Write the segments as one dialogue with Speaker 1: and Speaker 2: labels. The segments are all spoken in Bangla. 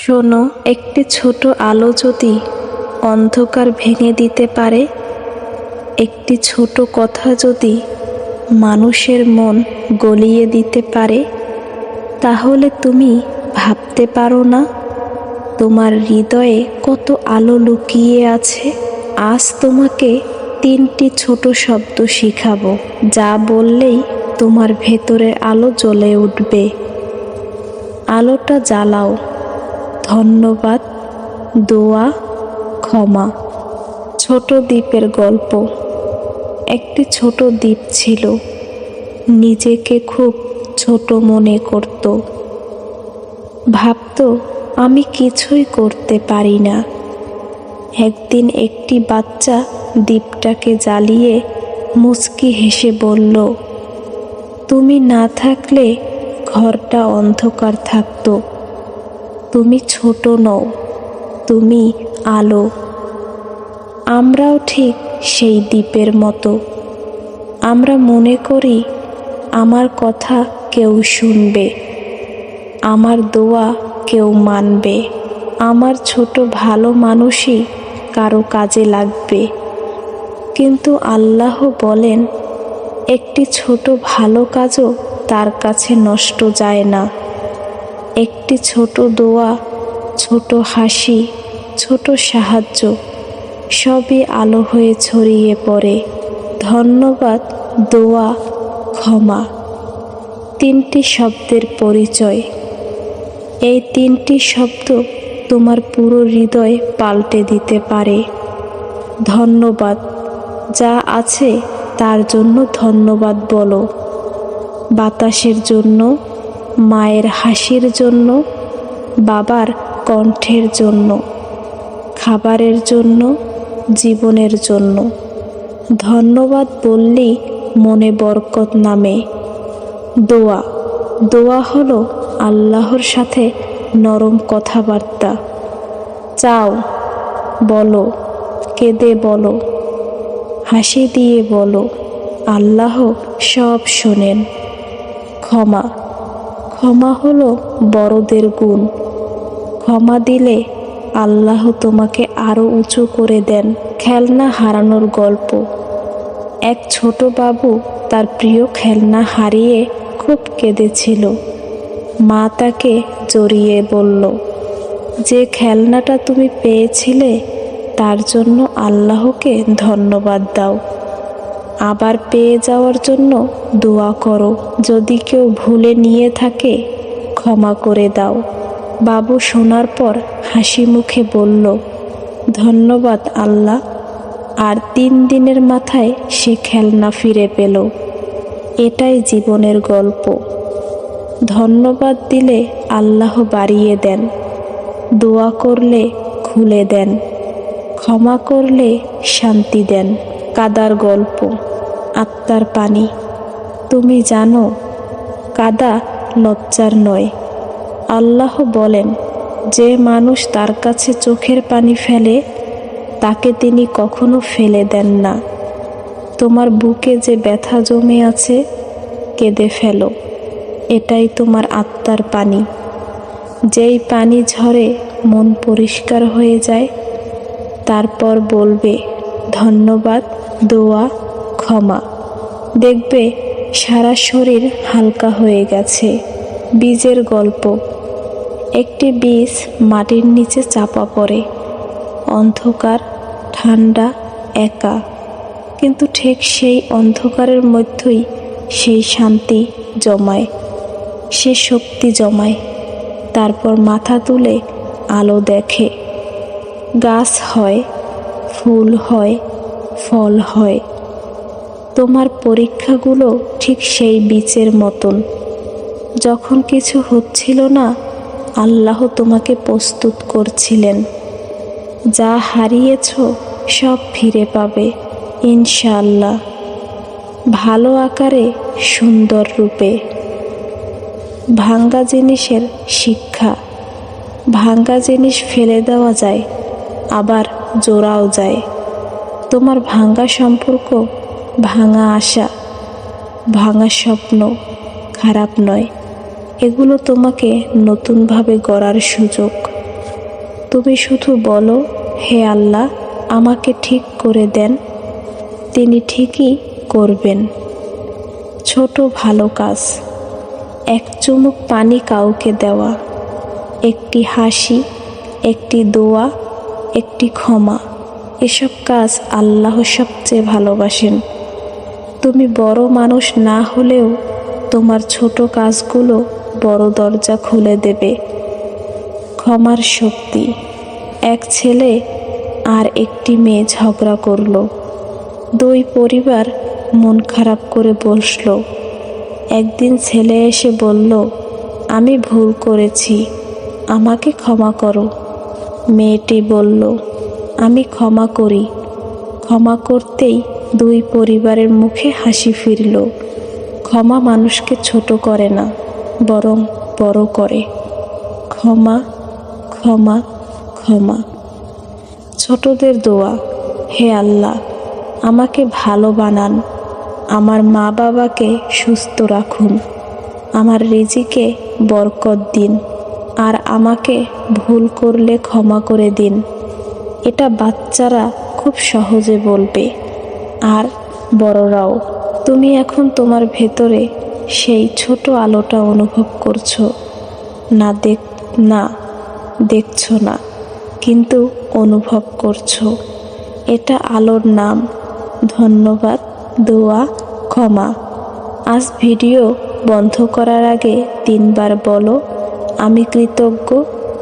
Speaker 1: শোনো, একটি ছোট আলো যদি অন্ধকার ভেঙে দিতে পারে, একটি ছোট কথা যদি মানুষের মন গলিয়ে দিতে পারে, তাহলে তুমি ভাবতে পারো না তোমার হৃদয়ে কত আলো লুকিয়ে আছে। আজ তোমাকে 3টি ছোট শব্দ শিখাবো, যা বললেই তোমার ভেতরের আলো জ্বলে উঠবে। আলোটা জ্বালাও। ধন্যবাদ, দোয়া, ক্ষমা। ছোট দ্বীপের গল্প। একটি ছোট দ্বীপ ছিল, নিজেকে খুব ছোট মনে করত। ভাবত, আমি কিছুই করতে পারি না। একদিন একটি বাচ্চা দ্বীপটাকে জ্বালিয়ে মুচকি হেসে বলল, তুমি না থাকলে ঘরটা অন্ধকার থাকতো। তুমি ছোট নও, তুমি আলো। আমরাও ঠিক সেই দ্বীপের মতো। আমরা মনে করি আমার কথা কেউ শুনবে, আমার দোয়া কেউ মানবে, আমার ছোট ভালো মানুষই কারো কাজে লাগবে। কিন্তু আল্লাহ বলেন, একটি ছোট ভালো কাজও তার কাছে নষ্ট যায় না। একটি ছোট দোয়া, ছোট হাসি, ছোট সাহায্য, সবই আলো হয়ে ছড়িয়ে পড়ে। ধন্যবাদ, দোয়া, ক্ষমা। 3টি শব্দের পরিচয়। এই 3টি শব্দ তোমার পুরো হৃদয় পাল্টে দিতে পারে। ধন্যবাদ, যা আছে তার জন্য ধন্যবাদ বলো। বাতাসের জন্য, মায়ের হাসির জন্য, বাবার কণ্ঠের জন্য, খাবারের জন্য, জীবনের জন্য। ধন্যবাদ বললেই মনে বরকত নামে। দোয়া। দোয়া হলো আল্লাহর সাথে নরম কথাবার্তা। চাও, বলো, কেঁদে বলো, হাসি দিয়ে বলো, আল্লাহ সব শোনেন। ক্ষমা। ক্ষমা হলো বড়দের গুণ। ক্ষমা দিলে আল্লাহ তোমাকে আরো উঁচু করে দেন। খেলনা হারানোর গল্প। এক ছোট বাবু তার প্রিয় খেলনা হারিয়ে খুব কেঁদেছিল। মা তাকে জড়িয়ে বলল, যে খেলনাটা তুমি পেয়েছিলে তার জন্য আল্লাহকে ধন্যবাদ দাও। আবার পেয়ে যাওয়ার জন্য দোয়া করো। যদি কেউ ভুলে নিয়ে থাকে, ক্ষমা করে দাও। বাবু শোনার পর হাসি মুখে বলল, ধন্যবাদ আল্লাহ। আর 3 দিনের মাথায় সে খেলনা ফিরে পেল। এটাই জীবনের গল্প। ধন্যবাদ দিলে আল্লাহ বাড়িয়ে দেন, দোয়া করলে খুলে দেন, ক্ষমা করলে শান্তি দেন। কাদার গল্প। আত্মার পানি। তুমি জানো, কাদা লজ্জার নয়। আল্লাহ বলেন, যে মানুষ তার কাছে চোখের পানি ফেলে, তাকে তিনি কখনো ফেলে দেন না। তোমার বুকে যে ব্যথা জমে আছে, কেঁদে ফেলো। এটাই তোমার আত্মার পানি। যেই পানি ঝরে মন পরিষ্কার হয়ে যায়, তারপর বলবে ধন্যবাদ, দোয়া, ক্ষমা। দেখবে সারা শরীর হালকা হয়ে গেছে। বীজের গল্প। একটি বীজ মাটির নিচে চাপা পড়ে, অন্ধকার, ঠান্ডা, একা। কিন্তু ঠিক সেই অন্ধকারের মধ্যেই সেই শান্তি জমায়, সে শক্তি জমায়। তারপর মাথা তুলে আলো দেখে, গাছ হয়, ফুল হয়, ফল হয়। তোমার পরীক্ষাগুলো ঠিক সেই বীজের মতন। যখন কিছু হচ্ছিল না, আল্লাহ তোমাকে প্রস্তুত করছিলেন। যা হারিয়েছ সব ফিরে পাবে ইনশাআল্লাহ, ভালো আকারে, সুন্দর রূপে। ভাঙ্গা জিনিসের শিক্ষা। ভাঙ্গা জিনিস ফেলে দেওয়া যায়, আবার জোড়াও যায়। তোমার ভাঙ্গা সম্পর্ক, ভাঙা আশা, ভাঙা স্বপ্ন খারাপ নয়। এগুলো তোমাকে নতুনভাবে গড়ার সুযোগ। তুমি শুধু বলো, হে আল্লাহ, আমাকে ঠিক করে দেন। তিনি ঠিকই করবেন। ছোট ভালো কাজ, এক চুমুক পানি কাউকে দেওয়া, একটি হাসি, একটি দোয়া, একটি ক্ষমা, এসব কাজ আল্লাহ সবচেয়ে ভালোবাসেন। তুমি বড় মানুষ না হলেও তোমার ছোট কাজগুলো বড় দরজা খুলে দেবে। ক্ষমার শক্তি, এক ছেলে আর একটি মেয়ে ঝগড়া করলো। দুই পরিবার মন খারাপ করে বসলো। একদিন ছেলে এসে বলল, আমি ভুল করেছি, আমাকে ক্ষমা করো। মেয়েটি বলল, আমি ক্ষমা করি। ক্ষমা করতেই দুই পরিবারের মুখে হাসি ফিরল। ক্ষমা মানুষকে ছোট করে না, বরং বড় করে। ক্ষমা, ক্ষমা, ক্ষমা। ছোটদের দোয়া, হে আল্লাহ, আমাকে ভালো বানান, আমার মা বাবাকে সুস্থ রাখুন, আমার রিজিকে বরকত দিন, আর আমাকে ভুল করলে ক্ষমা করে দিন। এটা বাচ্চারা খুব সহজে বলবে, আর বড়রাও। তুমি এখন তোমার ভেতরে সেই ছোট আলোটা অনুভব করছো না, দেখছো না, কিন্তু অনুভব করছো। এটা আলোর নাম। ধন্যবাদ, দোয়া, ক্ষমা। আজ ভিডিও বন্ধ করার আগে 3 বার বলো, আমি কৃতজ্ঞ,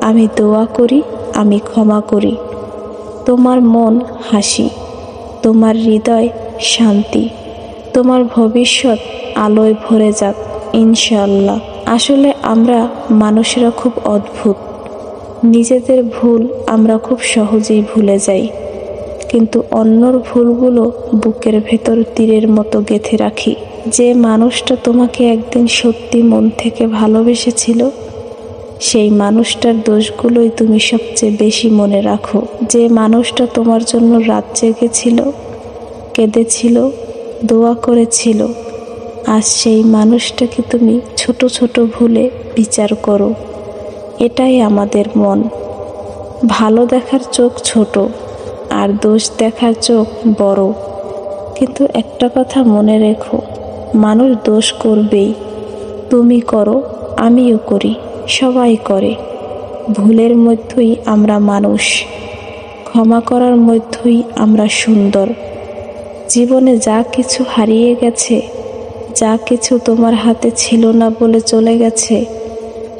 Speaker 1: আমি দোয়া করি, আমি ক্ষমা করি। তোমার মন হাসি, তোমার হৃদয় শান্তি, তোমার ভবিষ্যৎ আলোয় ভরে যাক ইনশাআল্লাহ। আসলে আমরা মানুষেরা খুব অদ্ভুত। নিজেদের ভুল আমরা খুব সহজেই ভুলে যাই, কিন্তু অন্যর ভুলগুলো বুকের ভেতর তীরের মতো গেঁথে রাখি। যে মানুষটা তোমাকে একদিন সত্যি মন থেকে ভালোবেসেছিল, সেই মানুষটার দোষগুলোই তুমি সবচেয়ে বেশি মনে রাখো। যে মানুষটা তোমার জন্য রাত জেগেছিল, কেঁদেছিল, দোয়া করেছিল, আজ সেই মানুষটাকে তুমি ছোট ছোট ভুলে বিচার করো। এটাই আমাদের মন। ভালো দেখার চোখ ছোট, আর দোষ দেখার চোখ বড়। কিন্তু একটা কথা মনে রেখো, মানুষ দোষ করবেই। তুমি করো, আমিও করি, সবাই করে। ভুলের মধ্যেই আমরা মানুষ, ক্ষমা করার মধ্যেই আমরা সুন্দর। জীবনে যা কিছু হারিয়ে গেছে, যা কিছু তোমার হাতে ছিল না বলে চলে গেছে,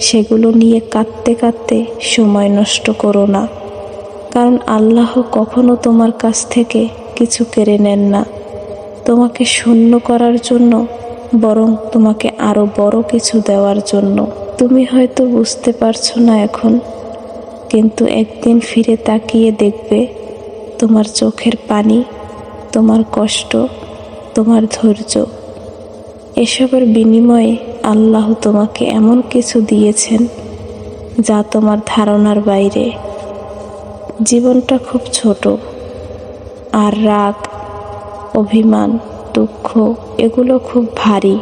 Speaker 1: সেগুলো নিয়ে কাঁদতে কাঁদতে সময় নষ্ট করো না। কারণ আল্লাহ কখনো তোমার কাছ থেকে কিছু কেড়ে নেন না তোমাকে শূন্য করার জন্য, বরং তোমাকে আরো বড় কিছু দেওয়ার জন্য। তুমি হয়তো বুঝতে পারছো না এখন, কিন্তু একদিন ফিরে তাকিয়ে দেখবে তোমার চোখের পানি, তোমার কষ্ট, তোমার ধৈর্য, এসবের বিনিময়ে আল্লাহ তোমাকে এমন কিছু দিয়েছেন যা তোমার ধারণার বাইরে। জীবনটা খুব ছোট, আর রাগ, অভিমান, দুঃখ এগুলো খুব ভারী।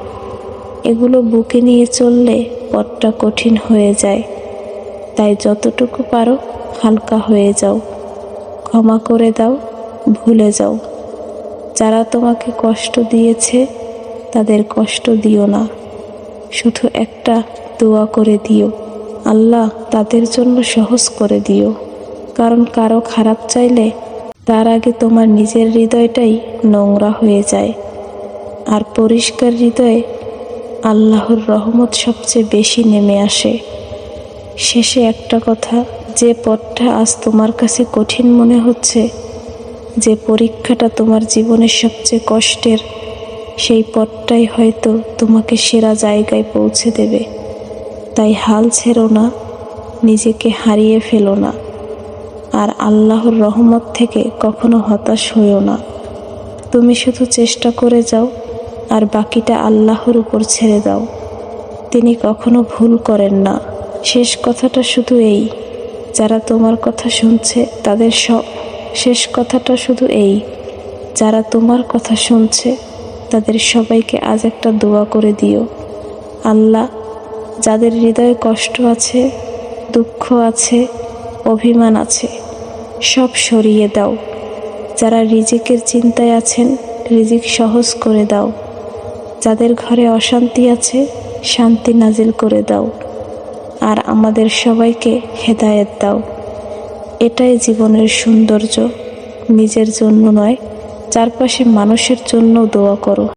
Speaker 1: এগুলো বুকে নিয়ে চললে পথটা কঠিন হয়ে যায়। তাই যতটুকু পারো হালকা হয়ে যাও, ক্ষমা করে দাও, ভুলে যাও। যারা তোমাকে কষ্ট দিয়েছে তাদের কষ্ট দিও না, শুধু একটা দোয়া করে দিও, আল্লাহ তাদের জন্য সহজ করে দিও। কারণ কারো খারাপ চাইলে তার আগে তোমার নিজের হৃদয়টাই নোংরা হয়ে যায়, আর পরিষ্কার হৃদয়ে আল্লাহর রহমত সবচেয়ে বেশি নেমে আসে। শেষে একটা কথা, যে পথটা আজ তোমার কাছে কঠিন মনে হচ্ছে, যে পরীক্ষাটা তোমার জীবনের সবচেয়ে কষ্টের, সেই পথটাই হয়তো তোমাকে সেরা জায়গায় পৌঁছে দেবে। তাই হাল ছেড়ো না, নিজেকে হারিয়ে ফেলো না, আর আল্লাহর রহমত থেকে কখনো হতাশ হইও না। তুমি শুধু চেষ্টা করে যাও, আর বাকিটা আল্লাহর উপর ছেড়ে দাও। তিনি কখনো ভুল করেন না। শেষ কথাটা শুধু এই, যারা তোমার কথা শুনছে তাদের শেষ কথাটা শুধু এই, যারা তোমার কথা শুনছে তাদের সবাইকে আজ একটা দোয়া করে দিও। আল্লাহ, যাদের হৃদয়ে কষ্ট আছে, দুঃখ আছে, অভিমান আছে সব সরিয়ে দাও। যারা রিজিকের চিন্তায় আছেন রিজিক সহজ করে দাও। যাদের ঘরে অশান্তি আছে শান্তি নাজিল করে দাও। আর আমাদের সবাইকে হেদায়েত দাও। এটাই জীবনের সৌন্দর্য। নিজের জন্য নয়, চারপাশে মানুষের জন্য দোয়া করো।